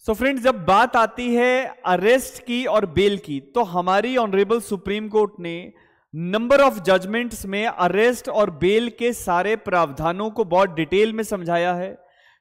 Friends, जब बात आती है अरेस्ट की और बेल की, तो हमारी ऑनरेबल सुप्रीम कोर्ट ने नंबर ऑफ जजमेंट्स में अरेस्ट और बेल के सारे प्रावधानों को बहुत डिटेल में समझाया है।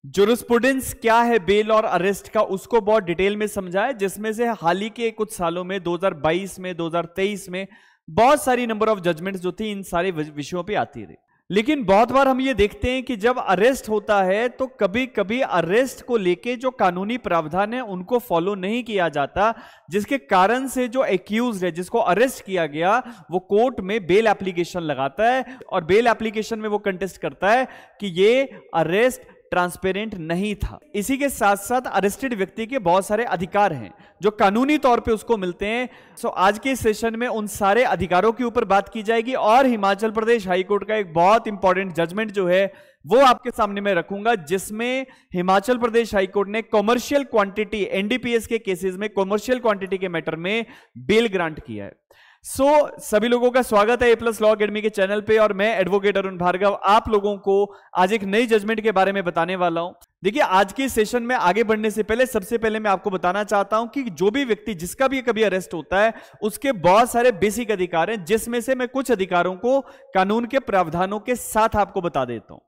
जुरिस्प्रूडेंस क्या है बेल और अरेस्ट का, उसको बहुत डिटेल में समझाया, जिसमें से हाल ही के कुछ सालों में 2022 में 2023 में बहुत सारी नंबर ऑफ जजमेंट्स जो थी इन सारे विषयों पे आती रही। लेकिन बहुत बार हम ये देखते हैं कि जब अरेस्ट होता है तो कभी कभी अरेस्ट को लेके जो कानूनी प्रावधान है उनको फॉलो नहीं किया जाता, जिसके कारण से जो एक्यूज्ड है, जिसको अरेस्ट किया गया, वो कोर्ट में बेल एप्लीकेशन लगाता है और बेल एप्लीकेशन में वो कंटेस्ट करता है कि ये अरेस्ट ट्रांसपेरेंट नहीं था। इसी के साथ साथ अरेस्टेड व्यक्ति के बहुत सारे अधिकार हैं जो कानूनी तौर पे उसको मिलते हैं। आज के सेशन में उन सारे अधिकारों के ऊपर बात की जाएगी और हिमाचल प्रदेश हाईकोर्ट का एक बहुत इंपॉर्टेंट जजमेंट जो है वो आपके सामने मैं रखूंगा, जिसमें हिमाचल प्रदेश हाईकोर्ट ने कॉमर्शियल क्वांटिटी एनडीपीएस के केसेस में कॉमर्शियल क्वांटिटी के मैटर में बेल ग्रांट किया है। सभी लोगों का स्वागत है A+ लॉ अकेडमी के चैनल पे और मैं एडवोकेट अरुण भार्गव आप लोगों को आज एक नई जजमेंट के बारे में बताने वाला हूं। देखिए, आज के सेशन में आगे बढ़ने से पहले सबसे पहले मैं आपको बताना चाहता हूं कि जो भी व्यक्ति जिसका भी कभी अरेस्ट होता है उसके बहुत सारे बेसिक अधिकार हैं, जिसमें से मैं कुछ अधिकारों को कानून के प्रावधानों के साथ आपको बता देता हूं।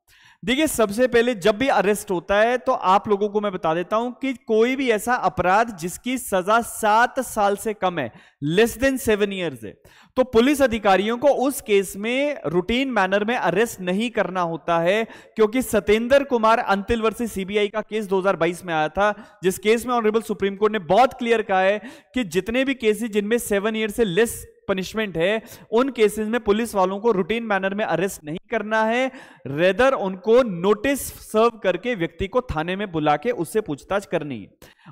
देखिए, सबसे पहले जब भी अरेस्ट होता है तो आप लोगों को मैं बता देता हूं कि कोई भी ऐसा अपराध जिसकी सजा 7 साल से कम है, लेस देन 7 ईयर्स है, तो पुलिस अधिकारियों को उस केस में रूटीन मैनर में अरेस्ट नहीं करना होता है। क्योंकि सतेंद्र कुमार अंतिल वर्सेस सीबीआई का केस 2022 में आया था, जिस केस में ऑनरेबल सुप्रीम कोर्ट ने बहुत क्लियर कहा है कि जितने भी केसेस जिनमें 7 ईयर से लेस पनिशमेंट है, उन केसेस में पुलिस वालों को रूटीन मैनर में अरेस्ट नहीं करना है, रेदर उनको नोटिस सर्व करके व्यक्ति को थाने में बुला के उससे पूछताछ करनी है।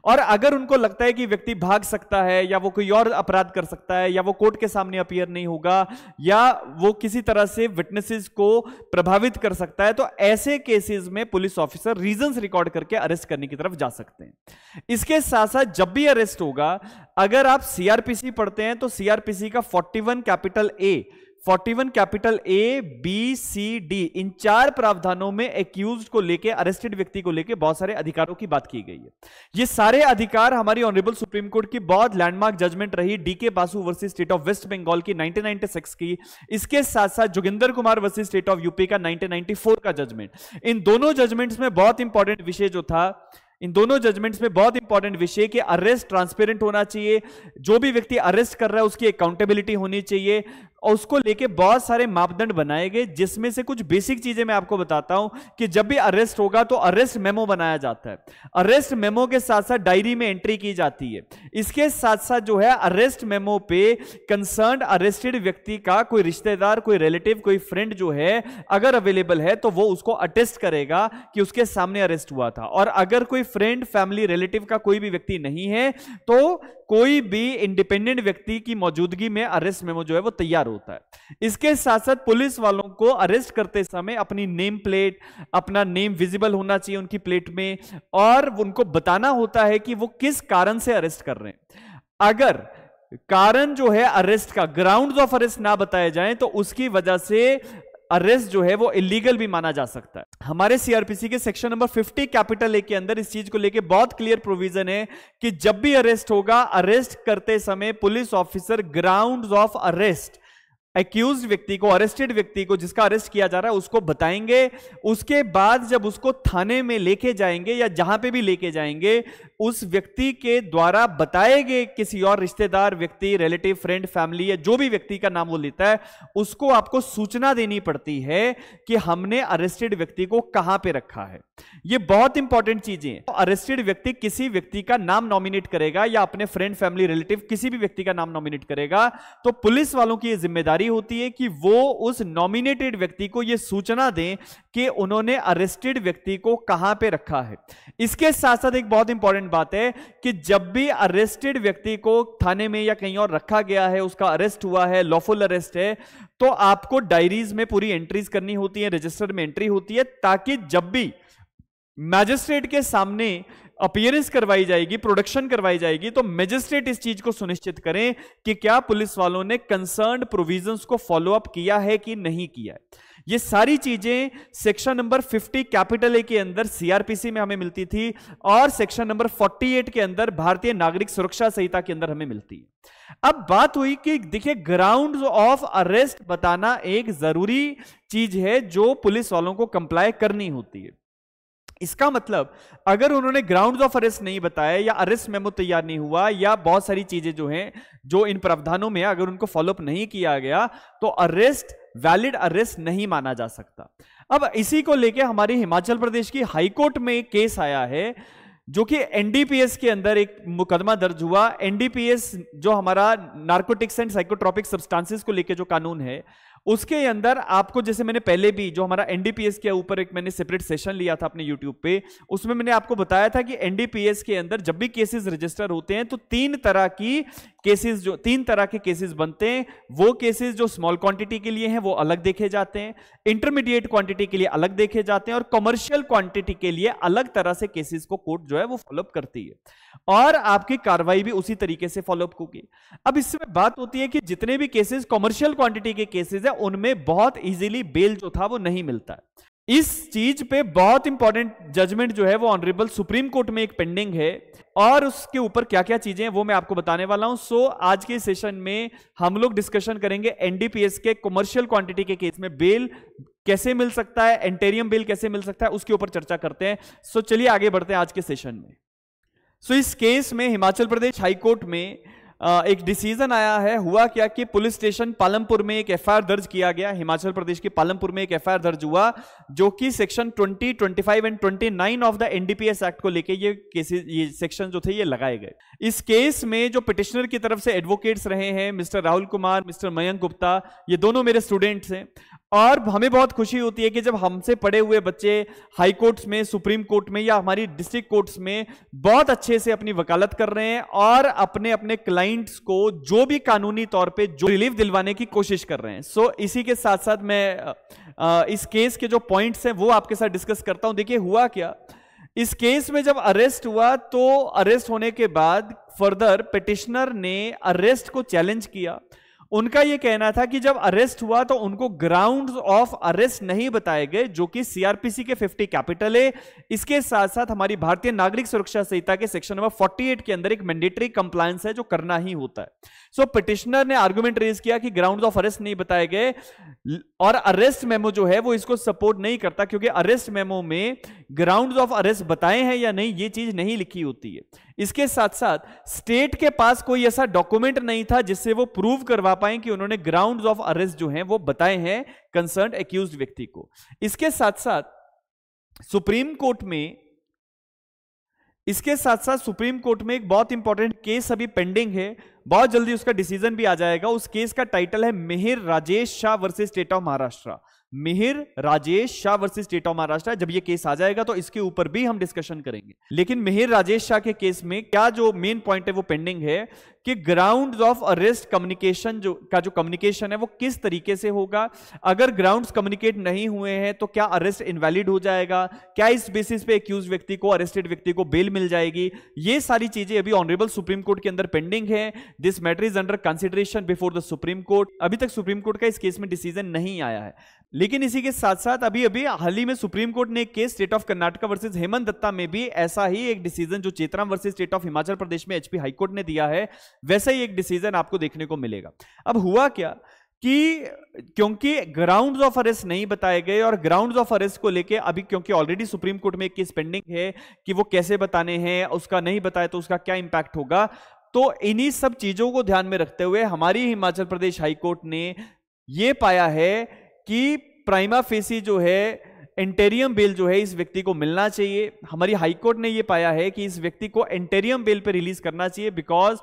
और अगर उनको लगता है कि व्यक्ति भाग सकता है या वो कोई और अपराध कर सकता है या वो कोर्ट के सामने अपीयर नहीं होगा या वो किसी तरह से विटनेसेस को प्रभावित कर सकता है, तो ऐसे केसेस में पुलिस ऑफिसर रीजंस रिकॉर्ड करके अरेस्ट करने की तरफ जा सकते हैं। इसके साथ साथ जब भी अरेस्ट होगा, अगर आप सीआरपीसी पढ़ते हैं तो सीआरपीसी का 41 capital A B C D इन 4 प्रावधानों में एक्यूज्ड को लेके, अरेस्टेड व्यक्ति को लेके बहुत सारे अधिकारों की बात की गई है। ये सारे अधिकार हमारी ऑनरेबल सुप्रीम कोर्ट की बहुत लैंडमार्क जजमेंट रही DK Basu versus state of West Bengal की 1996 की, इसके साथ साथ Joginder Kumar versus state of UP का 1994 का जजमेंट। इन दोनों जजमेंट्स में बहुत इंपॉर्टेंट विषय जो था, इन दोनों जजमेंट्स में बहुत इंपॉर्टेंट विषय कि अरेस्ट ट्रांसपेरेंट होना चाहिए, जो भी व्यक्ति अरेस्ट कर रहा है उसकी अकाउंटेबिलिटी होनी चाहिए, और उसको लेके बहुत सारे मापदंड बनाए गए, जिसमें से कुछ बेसिक चीजें मैं आपको बताता हूं कि जब भी अरेस्ट होगा तो अरेस्ट मेमो बनाया जाता है। अरेस्ट मेमो के साथ साथ डायरी में एंट्री की जाती है। इसके साथ साथ जो है अरेस्ट मेमो पे कंसर्न्ड अरेस्टेड व्यक्ति का कोई रिश्तेदार, कोई रिलेटिव, कोई फ्रेंड जो है अगर अवेलेबल है तो वो उसको अटेस्ट करेगा कि उसके सामने अरेस्ट हुआ था। और अगर कोई फ्रेंड, फैमिली, रिलेटिव का कोई भी व्यक्ति नहीं है तो कोई भी इंडिपेंडेंट व्यक्ति की मौजूदगी में अरेस्ट मेमो जो है वो तैयार होता है। इसके साथ साथ पुलिस वालों को अरेस्ट करते समय अपनी नेम प्लेट, अपना नेम विजिबल होना चाहिए उनकी प्लेट में, और उनको बताना होता है कि वो किस कारण से अरेस्ट कर रहे हैं। अगर कारण जो है अरेस्ट का, ग्राउंड्स ऑफ अरेस्ट ना बताए जाएं तो उसकी वजह से अरेस्ट जो है वो इलीगल भी माना जा सकता है। हमारे सीआरपीसी के सेक्शन नंबर 50 कैपिटल ए के अंदर इस चीज को लेके बहुत क्लियर प्रोविजन है कि जब भी अरेस्ट होगा, अरेस्ट करते समय police officer grounds of arrest accused व्यक्ति को, अरेस्टेड व्यक्ति को, जिसका अरेस्ट किया जा रहा है, उसको बताएंगे। उसके बाद जब उसको थाने में लेके जाएंगे या जहां पे भी लेके जाएंगे, उस व्यक्ति के द्वारा बताए गए किसी और रिश्तेदार, व्यक्ति, रिलेटिव, फ्रेंड, फैमिली या जो भी व्यक्ति का नाम वो लेता है, उसको आपको सूचना देनी पड़ती है कि हमने अरेस्टेड व्यक्ति को कहां पे रखा है। ये बहुत इंपॉर्टेंट चीजें हैं। अरेस्टेड व्यक्ति किसी व्यक्ति का नाम नॉमिनेट करेगा या अपने फ्रेंड, फैमिली, रिलेटिव किसी भी व्यक्ति का नाम नॉमिनेट करेगा, तो पुलिस वालों की यह जिम्मेदारी होती है कि वो उस नॉमिनेटेड व्यक्ति को यह सूचना दें कि उन्होंने अरेस्टेड व्यक्ति को कहां पे रखा है। इसके साथ साथ एक बहुत इंपॉर्टेंट बात है कि जब भी अरेस्टेड व्यक्ति को थाने में या कहीं और रखा गया है, उसका अरेस्ट हुआ है, लॉफुल अरेस्ट है, तो आपको डायरीज में पूरी एंट्रीज करनी होती है, रजिस्टर में एंट्री होती है, ताकि जब भी मैजिस्ट्रेट के सामने अपीयरेंस करवाई जाएगी, प्रोडक्शन करवाई जाएगी, तो मैजिस्ट्रेट इस चीज को सुनिश्चित करें कि क्या पुलिस वालों ने कंसर्न्ड प्रोविजंस को फॉलो अप किया है कि नहीं किया है। ये सारी चीजें सेक्शन नंबर 50 कैपिटल ए के अंदर सीआरपीसी में हमें मिलती थी और सेक्शन नंबर 48 के अंदर भारतीय नागरिक सुरक्षा संहिता के अंदर हमें मिलती है। अब बात हुई कि देखिए ग्राउंड्स ऑफ अरेस्ट बताना एक जरूरी चीज है जो पुलिस वालों को कंप्लाई करनी होती है। इसका मतलब अगर उन्होंने ग्राउंड्स ऑफ अरेस्ट नहीं बताया या अरेस्ट मेमो तैयार नहीं हुआ या बहुत सारी चीजें जो हैं जो इन प्रावधानों में अगर उनको फॉलोअप नहीं किया गया तो अरेस्ट वैलिड अरेस्ट नहीं माना जा सकता। अब इसी को लेके हमारे हिमाचल प्रदेश की हाईकोर्ट में एक केस आया है जो कि एनडीपीएस के अंदर एक मुकदमा दर्ज हुआ। एनडीपीएस जो हमारा नार्कोटिक्स एंड साइकोट्रॉपिक सब्सटेंसेस को लेके जो कानून है उसके अंदर आपको, जैसे मैंने पहले भी जो हमारा एनडीपीएस के ऊपर एक मैंने सेपरेट सेशन लिया था अपने यूट्यूब पे, उसमें मैंने आपको बताया था कि एनडीपीएस के अंदर जब भी केसेस रजिस्टर होते हैं तो तीन तरह के केसेस बनते हैं। वो केसेस जो स्मॉल क्वांटिटी के लिए हैं वो अलग देखे जाते हैं, इंटरमीडिएट क्वांटिटी के लिए अलग देखे जाते हैं और कमर्शियल क्वांटिटी के लिए अलग तरह से केसेस को कोर्ट जो है वो फॉलोअप करती है और आपकी कार्रवाई भी उसी तरीके से फॉलोअप होगी। अब इसमें बात होती है कि जितने भी केसेस कमर्शियल क्वांटिटी के केसेस है उनमें बहुत इजीली बेल जो था वो नहीं मिलता है। इस चीज पे बहुत इंपॉर्टेंट जजमेंट जो है वो ऑनरेबल सुप्रीम कोर्ट में एक पेंडिंग है और उसके ऊपर क्या क्या चीजें हैं वो मैं आपको बताने वाला हूं। सो आज के सेशन में हम लोग डिस्कशन करेंगे एनडीपीएस के कमर्शियल क्वांटिटी के केस में बेल कैसे मिल सकता है, एंटेरियम बेल कैसे मिल सकता है, उसके ऊपर चर्चा करते हैं। सो चलिए आगे बढ़ते हैं आज के सेशन में। सो इस केस में हिमाचल प्रदेश हाईकोर्ट में एक डिसीजन आया है। हुआ क्या कि पुलिस स्टेशन पालमपुर में एक एफआईआर दर्ज किया गया। हिमाचल प्रदेश के पालमपुर में एक एफआईआर दर्ज हुआ जो कि section 20, 25 and 29 of the NDPS act को लेके ये सेक्शन जो थे ये लगाए गए। इस केस में जो पिटिशनर की तरफ से एडवोकेट्स रहे हैं मिस्टर राहुल कुमार, मिस्टर मयंक गुप्ता, ये दोनों मेरे स्टूडेंट्स हैं और हमें बहुत खुशी होती है कि जब हमसे पढ़े हुए बच्चे हाई कोर्ट्स में, सुप्रीम कोर्ट में या हमारी डिस्ट्रिक्ट कोर्ट्स में बहुत अच्छे से अपनी वकालत कर रहे हैं और अपने अपने क्लाइंट्स को जो भी कानूनी तौर पे जो रिलीफ दिलवाने की कोशिश कर रहे हैं। सो इसी के साथ साथ मैं इस केस के जो पॉइंट्स हैं वो आपके साथ डिस्कस करता हूं। देखिए हुआ क्या, इस केस में जब अरेस्ट हुआ तो अरेस्ट होने के बाद फर्दर पिटिशनर ने अरेस्ट को चैलेंज किया। उनका यह कहना था कि जब अरेस्ट हुआ तो उनको ग्राउंड्स ऑफ अरेस्ट नहीं बताए गए जो कि सीआरपीसी के 50 कैपिटल है। इसके साथ साथ हमारी भारतीय नागरिक सुरक्षा संहिता के सेक्शन नंबर 48 के अंदर एक मैंडेटरी कंप्लायंस है जो करना ही होता है। सो पिटिशनर ने आर्गुमेंट रेज किया कि ग्राउंड्स ऑफ अरेस्ट नहीं बताए गए और अरेस्ट मेमो जो है वो इसको सपोर्ट नहीं करता क्योंकि अरेस्ट मेमो में ग्राउंड्स ऑफ अरेस्ट बताए हैं या नहीं ये चीज नहीं लिखी होती है। इसके साथ साथ स्टेट के पास कोई ऐसा डॉक्यूमेंट नहीं था जिससे वो प्रूव करवा पाए कि उन्होंने ग्राउंड्स ऑफ अरेस्ट जो हैं वो बताए हैं कंसर्न्ड एक्यूज्ड व्यक्ति को। इसके साथ साथ सुप्रीम कोर्ट में एक बहुत इंपॉर्टेंट केस अभी पेंडिंग है, बहुत जल्दी उसका डिसीजन भी आ जाएगा। उस केस का टाइटल है Mihir Rajesh Shah versus state of Maharashtra. Mihir Rajesh Shah versus state of Maharashtra. जब ये केस आ जाएगा तो इसके ऊपर भी हम डिस्कशन करेंगे। लेकिन मिहिर राजेश शाह के केस में क्या जो मेन पॉइंट है वो पेंडिंग है कि ग्राउंड्स ऑफ अरेस्ट कम्युनिकेशन जो कम्युनिकेशन है वो किस तरीके से होगा। अगर ग्राउंड्स कम्युनिकेट नहीं हुए हैं तो क्या अरेस्ट इनवैलिड हो जाएगा, क्या इस बेसिस पे एक्यूज व्यक्ति को, अरेस्टेड व्यक्ति को बेल मिल जाएगी। ये सारी चीजें अभी ऑनरेबल सुप्रीम कोर्ट के अंदर पेंडिंग है। This matter is under consideration before the supreme court. अभी तक सुप्रीम कोर्ट का इस केस में डिसीजन नहीं आया है। लेकिन इसी के साथ साथ अभी हाल ही में सुप्रीम कोर्ट ने एक case State of Karnataka versus Hemant Datta में भी ऐसा ही एक डिसीजन जो Chetram versus state of Himachal Pradesh में एचपी हाईकोर्ट ने दिया है वैसा ही एक डिसीजन आपको देखने को मिलेगा। अब हुआ क्या कि क्योंकि ग्राउंड्स ऑफ अरेस्ट नहीं बताए गए और ग्राउंड्स ऑफ अरेस्ट को लेके अभी क्योंकि ऑलरेडी सुप्रीम कोर्ट में एक केस पेंडिंग है कि वो कैसे बताने हैं, उसका नहीं बताए तो उसका क्या इंपैक्ट होगा, तो इन्हीं सब चीजों को ध्यान में रखते हुए हमारी हिमाचल प्रदेश हाईकोर्ट ने यह पाया है कि प्राइमा फेसी जो है एंटेरियम बेल जो है इस व्यक्ति को मिलना चाहिए। हमारी हाईकोर्ट ने यह पाया है कि इस व्यक्ति को एंटेरियम बेल पे रिलीज करना चाहिए बिकॉज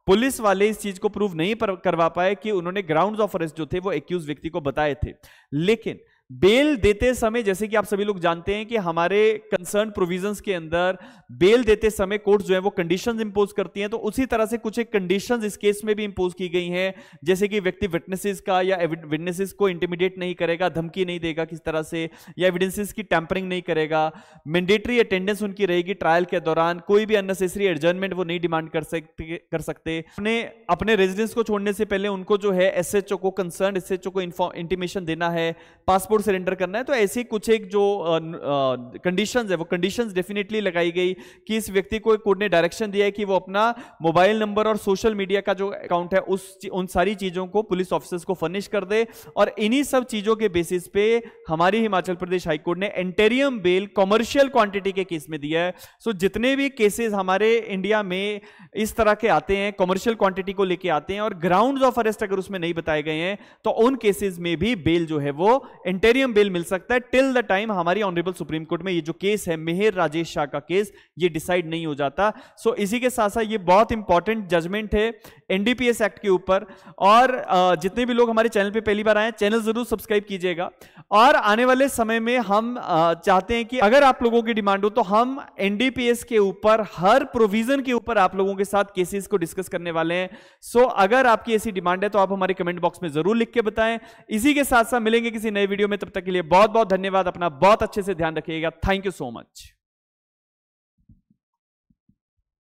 पुलिस वाले इस चीज को प्रूव नहीं करवा पाए कि उन्होंने ग्राउंड्स ऑफ अरेस्ट जो थे वो एक्यूज व्यक्ति को बताए थे। लेकिन बेल देते समय जैसे कि आप सभी लोग जानते हैं कि हमारे कंसर्न प्रोविजंस के अंदर बेल देते समय कोर्ट्स जो है वो कंडीशंस इंपोज करती हैं, तो उसी तरह से कुछ एक कंडीशंस इस केस में भी इंपोज की गई हैं, जैसे कि व्यक्ति विटनेसेस का या विटनेसेस को इंटिमिडेट नहीं करेगा, धमकी नहीं देगा किस तरह से, या एविडेंसेस की टैंपरिंग नहीं करेगा, मैंडेटरी अटेंडेंस उनकी रहेगी ट्रायल के दौरान, कोई भी अननेसेसरी एडजर्नमेंट वो नहीं डिमांड कर सकते। अपने रेजिडेंस को छोड़ने से पहले उनको जो है एसएचओ को, कंसर्न एसएचओ को इंटीमेशन देना है, पासपोर्ट पासपोर्ट सरेंडर करना है। तो ऐसी कुछ एक जो कंडीशंस है वो कंडीशंस डेफिनेटली लगाई गई कि इस व्यक्ति को कोर्ट ने डायरेक्शन दिया है कि वो अपना मोबाइल नंबर और सोशल मीडिया का जो अकाउंट है उन सारी चीजों को पुलिस ऑफिसर्स को फर्निश कर दे। और इन्हीं सब चीजों के बेसिस पे हमारी हिमाचल प्रदेश हाईकोर्ट ने इंटीरियम बेल कॉमर्शियल क्वांटिटी के केस में दिया है। सो जितने भी केसेस हमारे इंडिया में इस तरह के आते हैं, कॉमर्शियल क्वांटिटी को लेके आते हैं और ग्राउंड्स ऑफ अरेस्ट अगर उसमें नहीं बताए गए हैं, तो उन केसेस में भी बेल जो है वो इंटीरियम बेल मिल सकता है टिल द टाइम हमारी ऑनरेबल सुप्रीम कोर्ट में ये जो केस है मेहर राजेश शाह का केस ये डिसाइड नहीं हो जाता। सो इसी के साथ साथ ये बहुत इंपॉर्टेंट जजमेंट है एनडीपीएस एक्ट के ऊपर। और जितने भी लोग हमारे चैनल पे पहली बार आए चैनल जरूर सब्सक्राइब कीजिएगा। और आने वाले समय में हम चाहते हैं कि अगर आप लोगों की डिमांड हो तो हम एनडीपीएस के ऊपर हर प्रोविजन के ऊपर आप लोगों के साथ केसेस को डिस्कस करने वाले हैं। सो अगर आपकी ऐसी डिमांड है तो आप हमारे कमेंट बॉक्स में जरूर लिख के बताएं। इसी के साथ साथ मिलेंगे किसी नए वीडियो में, तब तक के लिए बहुत बहुत धन्यवाद। अपना बहुत अच्छे से ध्यान रखिएगा। Thank you so much.